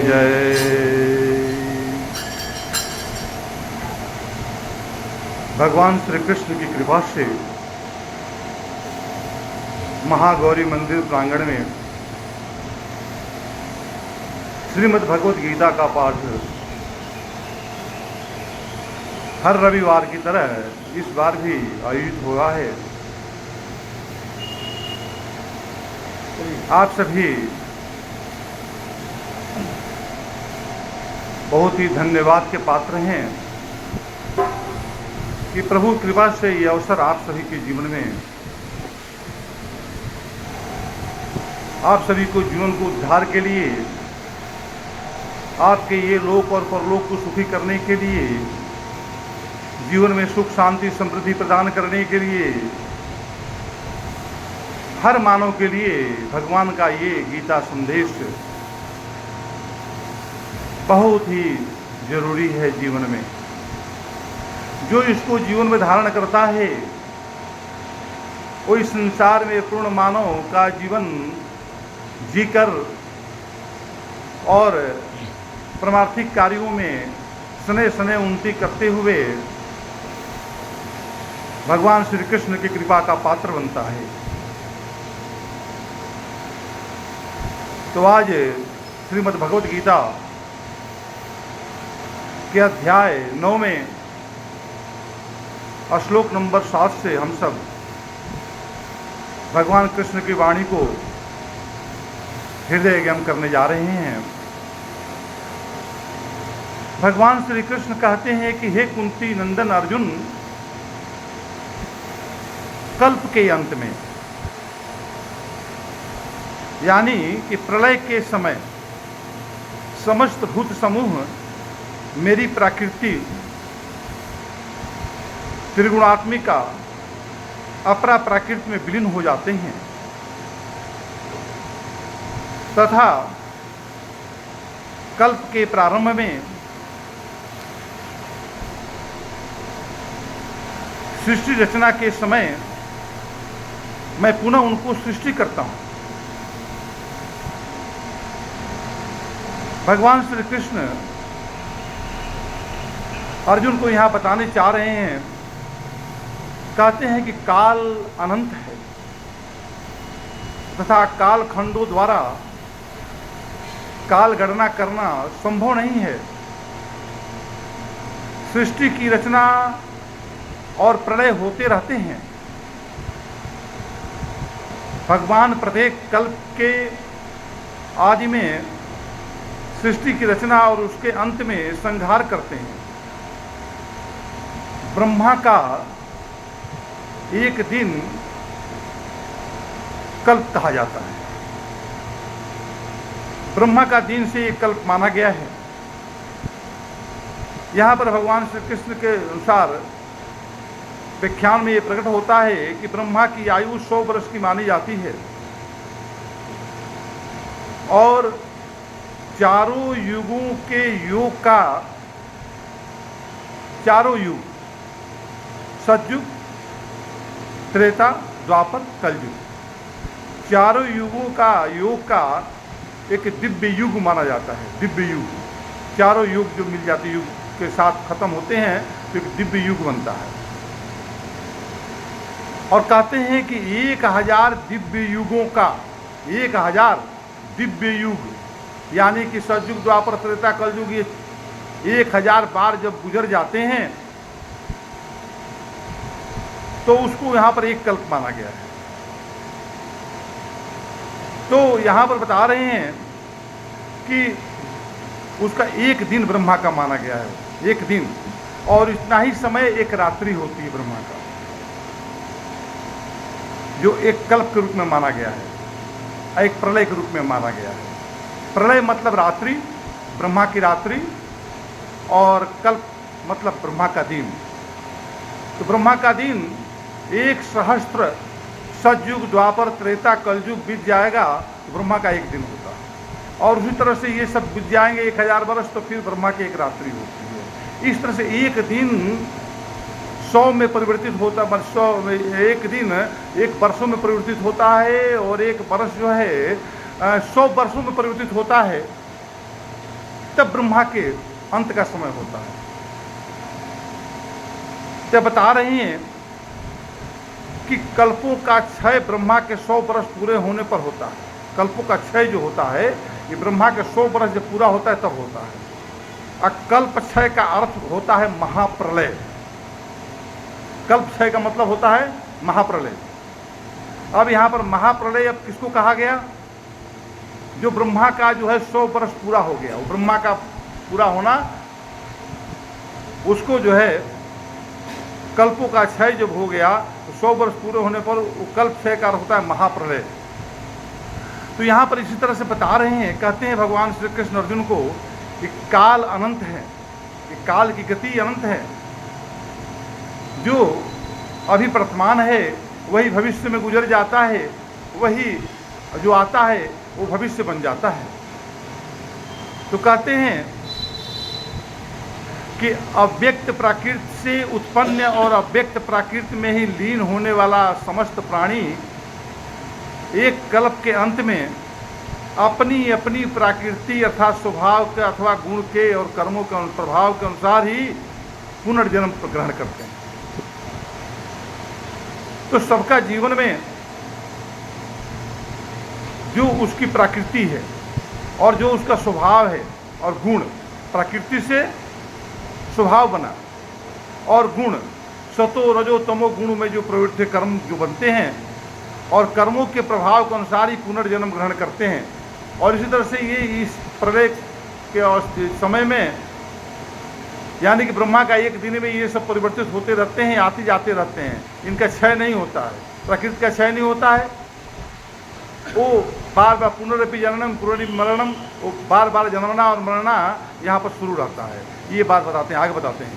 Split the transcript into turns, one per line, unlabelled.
जय। भगवान श्री कृष्ण की कृपा से महागौरी मंदिर प्रांगण में श्रीमद् भगवत गीता का पाठ हर रविवार की तरह इस बार भी आयोजित हुआ है। आप सभी बहुत ही धन्यवाद के पात्र हैं कि प्रभु कृपा से ये अवसर आप सभी के जीवन में, आप सभी को जीवन को उद्धार के लिए, आपके ये लोक और परलोक को सुखी करने के लिए, जीवन में सुख शांति समृद्धि प्रदान करने के लिए, हर मानव के लिए भगवान का ये गीता संदेश बहुत ही जरूरी है। जीवन में जो इसको जीवन में धारण करता है वो इस संसार में पूर्ण मानव का जीवन जीकर और परमार्थिक कार्यों में सने सने उन्नति करते हुए भगवान श्री कृष्ण की कृपा का पात्र बनता है। तो आज श्रीमद् भगवत गीता के अध्याय 9 में श्लोक नंबर 7 से हम सब भगवान कृष्ण की वाणी को हृदयंगम करने जा रहे हैं। भगवान श्री कृष्ण कहते हैं कि हे कुंती नंदन अर्जुन, कल्प के अंत में यानी कि प्रलय के समय समस्त भूत समूह मेरी प्रकृति त्रिगुणात्मिका अपरा प्रकृति में विलीन हो जाते हैं तथा कल्प के प्रारंभ में सृष्टि रचना के समय मैं पुनः उनको सृष्टि करता हूं। भगवान श्री कृष्ण अर्जुन को यहां बताने चाह रहे हैं, कहते हैं कि काल अनंत है तथा काल खंडों द्वारा काल गणना करना संभव नहीं है। सृष्टि की रचना और प्रलय होते रहते हैं। भगवान प्रत्येक कल्प के आदि में सृष्टि की रचना और उसके अंत में संहार करते हैं। ब्रह्मा का एक दिन कल्प कहा जाता है। ब्रह्मा का दिन से एक कल्प माना गया है। यहाँ पर भगवान श्री कृष्ण के अनुसार व्याख्यान में ये प्रकट होता है कि ब्रह्मा की आयु 100 वर्ष की मानी जाती है और चारों युगों के योग का, चारों युग सतयुग त्रेता द्वापर कलयुग, चारों युगों का योग का एक दिव्य युग माना जाता है। दिव्य युग, चारों युग जो मिल जाते युग के साथ खत्म होते हैं तो एक दिव्य युग बनता है। और कहते हैं कि 1000 दिव्य युगों का, 1000 दिव्य युग यानी कि सतयुग द्वापर त्रेता कलयुग, ये 1000 बार जब गुजर जाते हैं तो उसको यहाँ पर एक कल्प माना गया है। तो यहाँ पर बता रहे हैं कि उसका एक दिन ब्रह्मा का माना गया है, एक दिन, और इतना ही समय एक रात्रि होती है ब्रह्मा का, जो एक कल्प के रूप में माना गया है, एक प्रलय के रूप में माना गया है। प्रलय मतलब रात्रि, ब्रह्मा की रात्रि, और कल्प मतलब ब्रह्मा का दिन। तो ब्रह्मा का दिन 1 सहस्त्र सतयुग द्वापर त्रेता कलयुग बीत जाएगा तो ब्रह्मा का एक दिन होता है। और उसी तरह से ये सब बीत जाएंगे 1000 वर्ष तो फिर ब्रह्मा की एक रात्रि होती है। इस तरह से एक दिन 100 में परिवर्तित होता, 100 में एक दिन 1 वर्षों में परिवर्तित होता है और एक वर्ष जो है 100 वर्षों में परिवर्तित होता है। तब ब्रह्मा के अंत का समय होता है। तब बता रही हैं कि कल्पों का क्षय ब्रह्मा के 100 वर्ष पूरे होने पर होता है। कल्पों का क्षय जो होता है ये ब्रह्मा के 100 वर्ष जब पूरा होता है तब होता है। और कल्प क्षय का अर्थ होता है महाप्रलय। कल्प क्षय का मतलब होता है महाप्रलय। अब यहाँ पर महाप्रलय अब किसको कहा गया? जो ब्रह्मा का जो है 100 वर्ष पूरा हो गया, वो ब्रह्मा का पूरा होना, उसको जो है कल्पों का क्षय जब हो गया, 100 वर्ष पूरे होने पर वो कल्प क्षय का अर्थ होता है महाप्रलय। तो यहाँ पर इसी तरह से बता रहे हैं, कहते हैं भगवान श्री कृष्ण अर्जुन को कि काल अनंत है, कि काल की गति अनंत है। जो अभी वर्तमान है वही भविष्य में गुजर जाता है, वही जो आता है वो भविष्य बन जाता है। तो कहते हैं कि अव्यक्त प्राकृत से उत्पन्न और अव्यक्त प्राकृत में ही लीन होने वाला समस्त प्राणी एक कल्प के अंत में अपनी अपनी प्रकृति अर्थात स्वभाव के अथवा गुण के और कर्मों के प्रभाव के अनुसार ही पुनर्जन्म ग्रहण करते हैं। तो सबका जीवन में जो उसकी प्रकृति है और जो उसका स्वभाव है और गुण, प्रकृति से स्वभाव बना और गुण सतो रजो तमो गुण में जो प्रवृत्ति कर्म जो बनते हैं और कर्मों के प्रभाव के अनुसार ही पुनर्जन्म ग्रहण करते हैं। और इसी तरह से ये इस प्रलय के समय में यानी कि ब्रह्मा का एक दिन में ये सब परिवर्तित होते रहते हैं, आते जाते रहते हैं, इनका क्षय नहीं होता है, प्रकृति का क्षय नहीं होता है। वो बार बार पुनरपि जननम पुनरपि मरणम, वो बार बार जन्मना और मरना यहाँ पर शुरू रहता है। ये बात बताते हैं, आगे बताते हैं।